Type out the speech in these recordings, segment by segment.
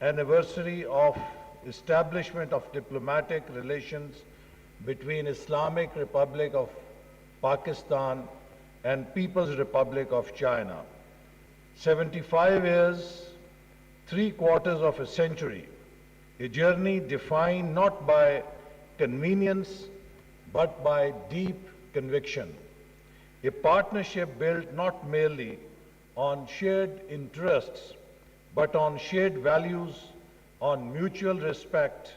anniversary of establishment of diplomatic relations between Islamic Republic of Pakistan and People's Republic of China. 75 years, 3/4 of a century, a journey defined not by convenience but by deep conviction. A partnership built not merely on shared interests but on shared values, on mutual respect,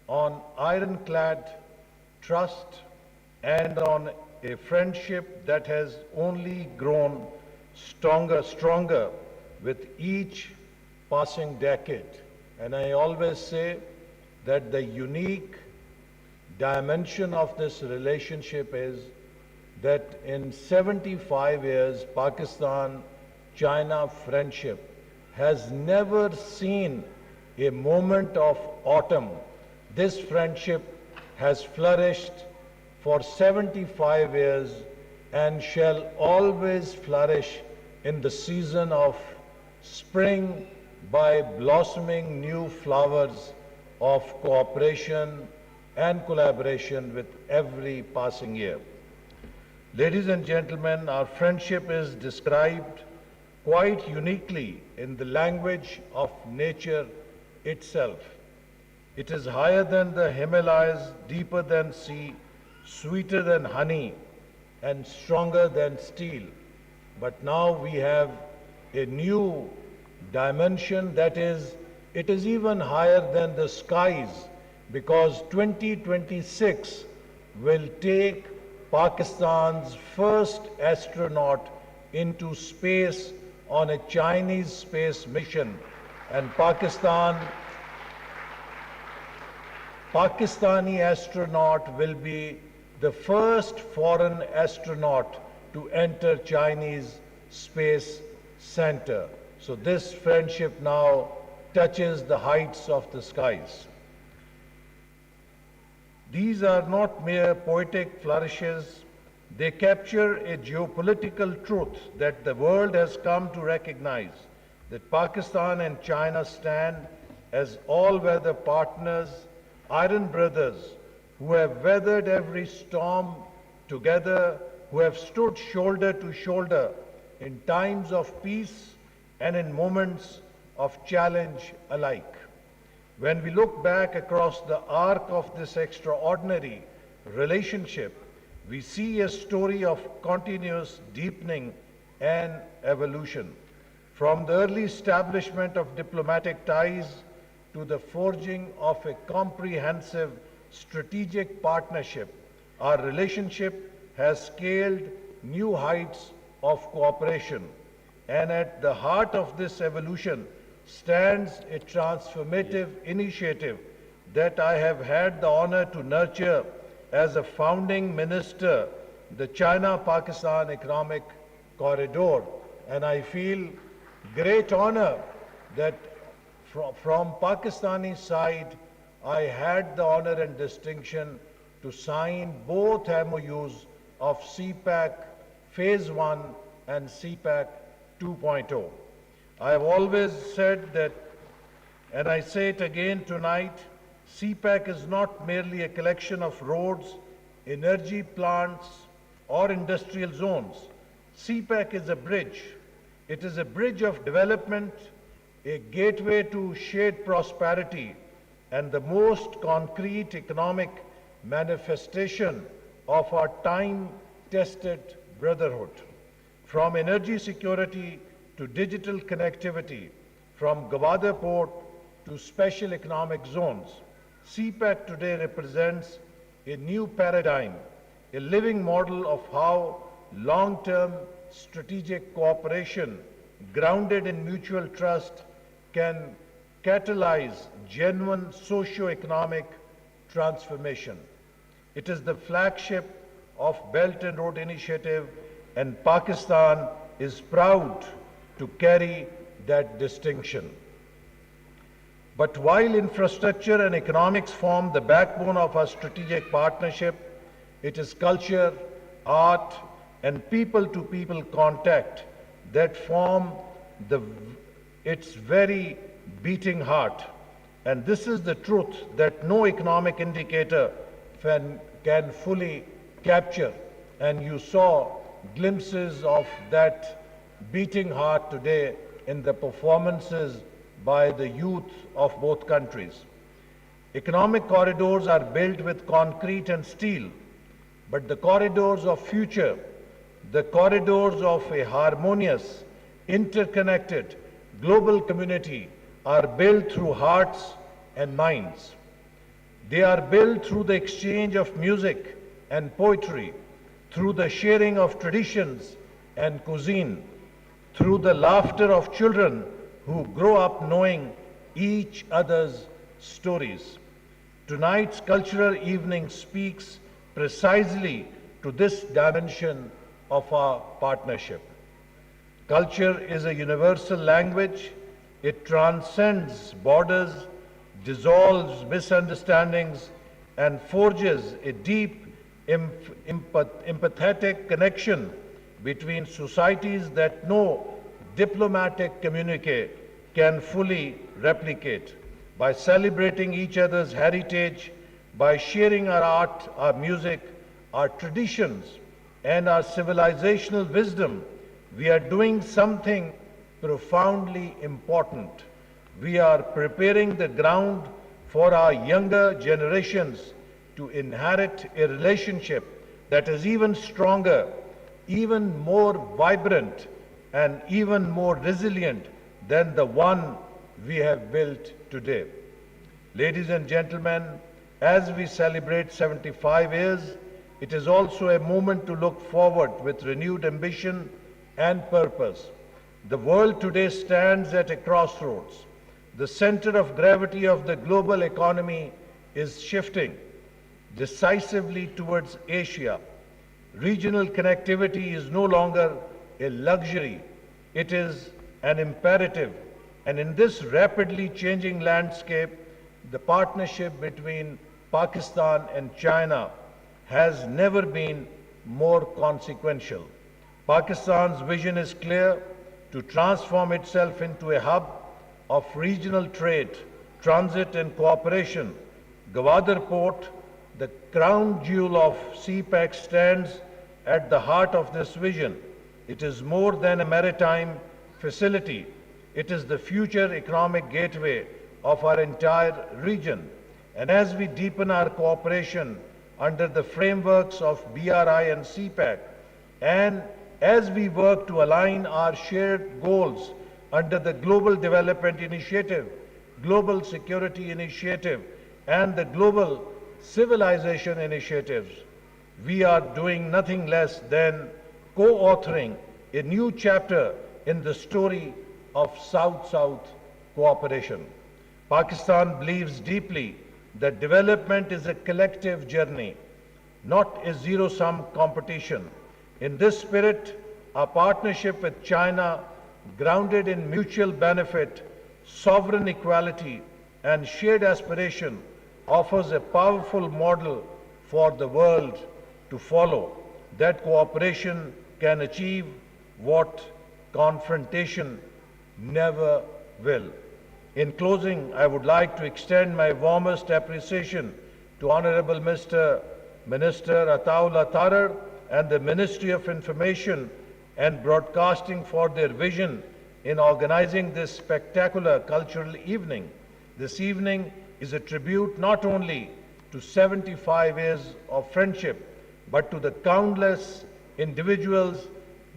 on ironclad trust, and on a friendship that has only grown stronger with each passing decade. And I always say that the unique dimension of this relationship is that in 75 years, Pakistan-China friendship has never seen a moment of autumn. This friendship has flourished for 75 years and shall always flourish in the season of spring by blossoming new flowers of cooperation and collaboration with every passing year. Ladies and gentlemen, our friendship is described quite uniquely in the language of nature itself. It is higher than the Himalayas, deeper than sea, sweeter than honey, and stronger than steel. But now we have a new dimension, that is, it is even higher than the skies, because 2026 will take Pakistan's first astronaut into space on a Chinese space mission, and Pakistani astronaut will be the first foreign astronaut to enter Chinese space center. So this friendship now touches the heights of the skies. These are not mere poetic flourishes. They capture a geopolitical truth that the world has come to recognize, that Pakistan and China stand as all-weather partners, iron brothers, who have weathered every storm together, who have stood shoulder to shoulder in times of peace and in moments of challenge alike. When we look back across the arc of this extraordinary relationship, we see a story of continuous deepening and evolution. From the early establishment of diplomatic ties to the forging of a comprehensive strategic partnership, our relationship has scaled new heights of cooperation. And at the heart of this evolution stands a transformative initiative that I have had the honor to nurture as a founding minister, the China-Pakistan Economic Corridor. And I feel great honor that from Pakistani side, I had the honor and distinction to sign both MOUs of CPAC Phase 1 and CPAC 2.0. I have always said that, and I say it again tonight, CPAC is not merely a collection of roads, energy plants, or industrial zones. CPAC is a bridge. It is a bridge of development, a gateway to shared prosperity, and the most concrete economic manifestation of our time-tested brotherhood. From energy security to digital connectivity, from Gwadar Port to special economic zones, CPAC today represents a new paradigm, a living model of how long-term strategic cooperation grounded in mutual trust can catalyze genuine socio-economic transformation. It is the flagship of Belt and Road Initiative, and Pakistan is proud to carry that distinction. But while infrastructure and economics form the backbone of our strategic partnership, it is culture, art, and people-to-people contact that form its very beating heart. And this is the truth that no economic indicator can fully capture. And you saw glimpses of that beating heart today in the performances by the youth of both countries. Economic corridors are built with concrete and steel, but the corridors of future, the corridors of a harmonious, interconnected global community are built through hearts and minds. They are built through the exchange of music and poetry, through the sharing of traditions and cuisine, through the laughter of children who grow up knowing each other's stories. Tonight's cultural evening speaks precisely to this dimension of our partnership. Culture is a universal language. It transcends borders, dissolves misunderstandings, and forges a deep, empathetic connection between societies that no diplomatic communique can fully replicate. By celebrating each other's heritage, by sharing our art, our music, our traditions, and our civilizational wisdom, we are doing something profoundly important. We are preparing the ground for our younger generations to inherit a relationship that is even stronger, even more vibrant, and even more resilient than the one we have built today. Ladies and gentlemen, as we celebrate 75 years, it is also a moment to look forward with renewed ambition and purpose. The world today stands at a crossroads. The center of gravity of the global economy is shifting decisively towards Asia. Regional connectivity is no longer a luxury, it is an imperative. And in this rapidly changing landscape, the partnership between Pakistan and China has never been more consequential. Pakistan's vision is clear: to transform itself into a hub of regional trade, transit and cooperation. Gwadar Port, the crown jewel of CPEC, stands at the heart of this vision. It is more than a maritime facility. It is the future economic gateway of our entire region. And as we deepen our cooperation under the frameworks of BRI and CPEC, and as we work to align our shared goals under the Global Development Initiative, Global Security Initiative, and the Global Civilization Initiatives, we are doing nothing less than co-authoring a new chapter in the story of South-South cooperation. Pakistan believes deeply that development is a collective journey, not a zero-sum competition. In this spirit, our partnership with China, grounded in mutual benefit, sovereign equality, and shared aspiration, offers a powerful model for the world to follow. That cooperation can achieve what confrontation never will. In closing, I would like to extend my warmest appreciation to Honorable Mr. Minister Ataullah Tarar and the Ministry of Information and Broadcasting for their vision in organizing this spectacular cultural evening. This evening is a tribute not only to 75 years of friendship, but to the countless individuals,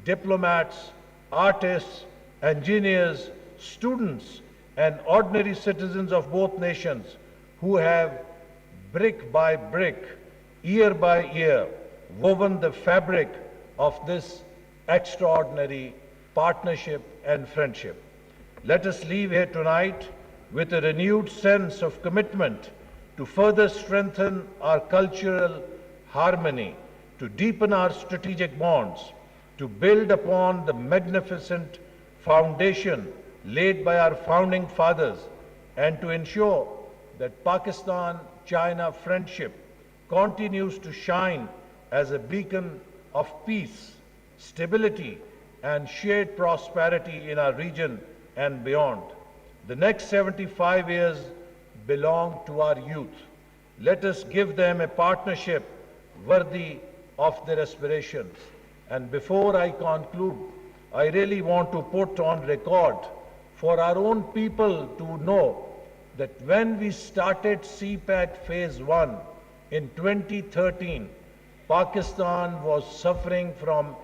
diplomats, artists, engineers, students, and ordinary citizens of both nations who have, brick by brick, year by year, woven the fabric of this extraordinary partnership and friendship. Let us leave here tonight with a renewed sense of commitment to further strengthen our cultural harmony, to deepen our strategic bonds, to build upon the magnificent foundation laid by our founding fathers, and to ensure that Pakistan-China friendship continues to shine as a beacon of peace, stability, and shared prosperity in our region and beyond. The next 75 years belong to our youth. Let us give them a partnership worthy of their aspirations. And before I conclude, I really want to put on record for our own people to know that when we started CPAC Phase 1 in 2013, Pakistan was suffering from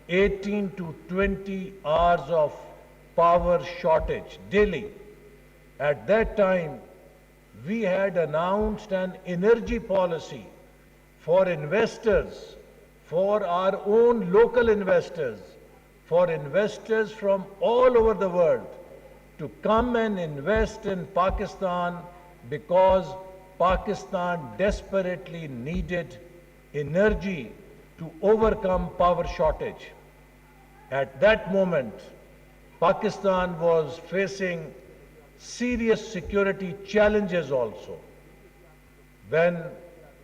18 to 20 hours of power shortage daily. At that time, we had announced an energy policy for investors, for our own local investors, for investors from all over the world to come and invest in Pakistan because Pakistan desperately needed energy to overcome power shortage. At that moment, Pakistan was facing serious security challenges also. When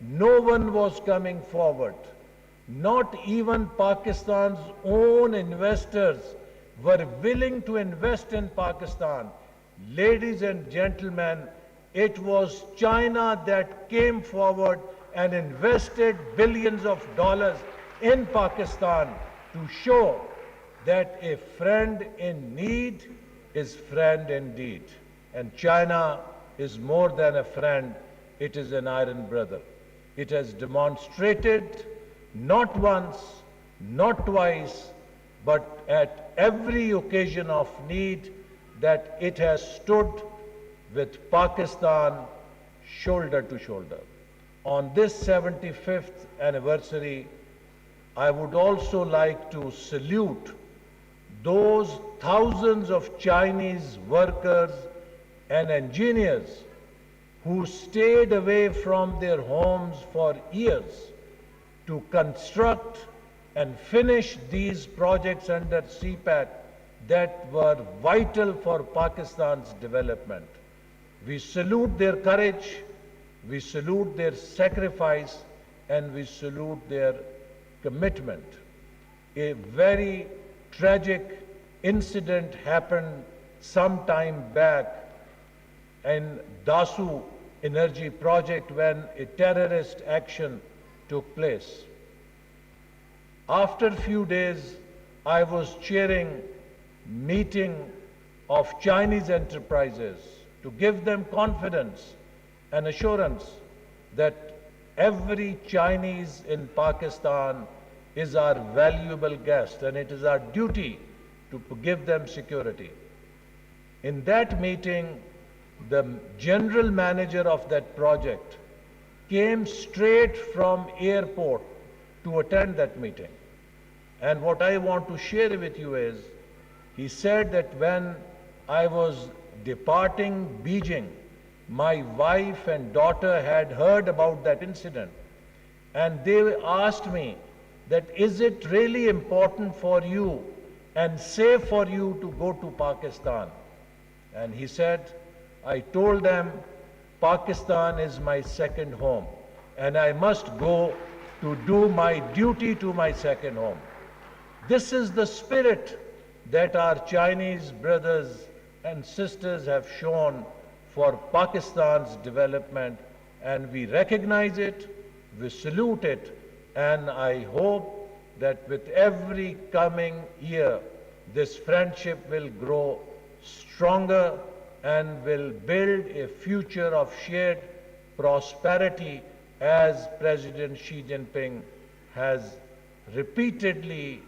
no one was coming forward, not even Pakistan's own investors were willing to invest in Pakistan. Ladies and gentlemen, it was China that came forward and invested billions of dollars in Pakistan to show that a friend in need is friend indeed. And China is more than a friend, it is an iron brother. It has demonstrated not once, not twice, but at every occasion of need that it has stood with Pakistan shoulder to shoulder. On this 75th anniversary, I would also like to salute those thousands of Chinese workers and engineers who stayed away from their homes for years to construct and finish these projects under CPAC that were vital for Pakistan's development. We salute their courage, we salute their sacrifice, and we salute their commitment. A very tragic incident happened some time back in Dasu energy project when a terrorist action took place. After a few days, I was chairing meeting of Chinese enterprises to give them confidence and assurance that every Chinese in Pakistan is our valuable guest and it is our duty to give them security. In that meeting, the general manager of that project came straight from airport to attend that meeting. And what I want to share with you is, he said that when I was departing Beijing, my wife and daughter had heard about that incident. And they asked me that, is it really important for you and safe for you to go to Pakistan? And he said, I told them, Pakistan is my second home and I must go to do my duty to my second home. This is the spirit that our Chinese brothers and sisters have shown for Pakistan's development, and we recognize it, we salute it, and I hope that with every coming year, this friendship will grow stronger and will build a future of shared prosperity, as President Xi Jinping has repeatedly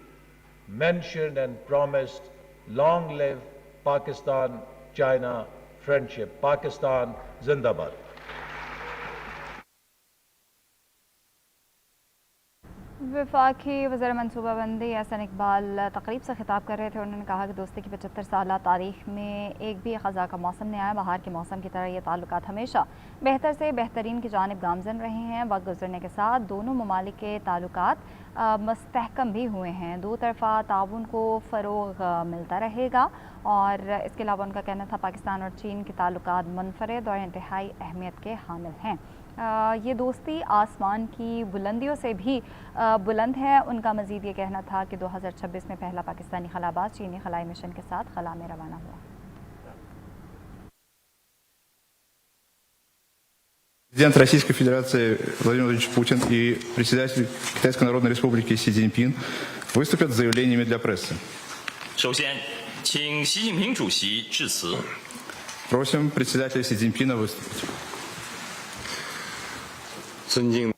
mentioned and promised. Long live Pakistan-China friendship. Pakistan Zindabad. वफाकी वज़ीर मनसूबाबंदी एहसन इकबाल तकरीब से ख़िताब कर रहे थे। उन्होंने कहा कि दोस्ती की 75 साल तारीख़ में एक भी ख़ज़ा का मौसम नहीं आया। बहार के मौसम की तरह ये ताल्लुकात हमेशा बेहतर से बेहतरीन की जानिब गामज़न रहे हैं। वक्त गुजरने के साथ दोनों ममालिक के ताल्लुकात मस्तहकम भी हुए हैं। दो तरफ़ा ताउन को फ़रोग़ मिलता रहेगा। और इसके अलावा उनका कहना था पाकिस्तान और चीन के ताल्लुकात मुनफ़रिद और इंतहाई अहमियत के हामिल हैं। ये दोस्ती आसमान की बुलंदियों से भी बुलंद है। उनका मज़ीद ये कहना था कि 2026 में पहला पाकिस्तानी खलाबाज चीनी खलाई मिशन के साथ खला में रवाना हुआ। Президент Российской Федерации Владимир Владимирович Путин и председатель Китайской Народной Республики Си Цзиньпин выступят с заявлениями для прессы. 首先，请习近平主席致辞。 Просим председателя Си Цзиньпина выступить. уважаемый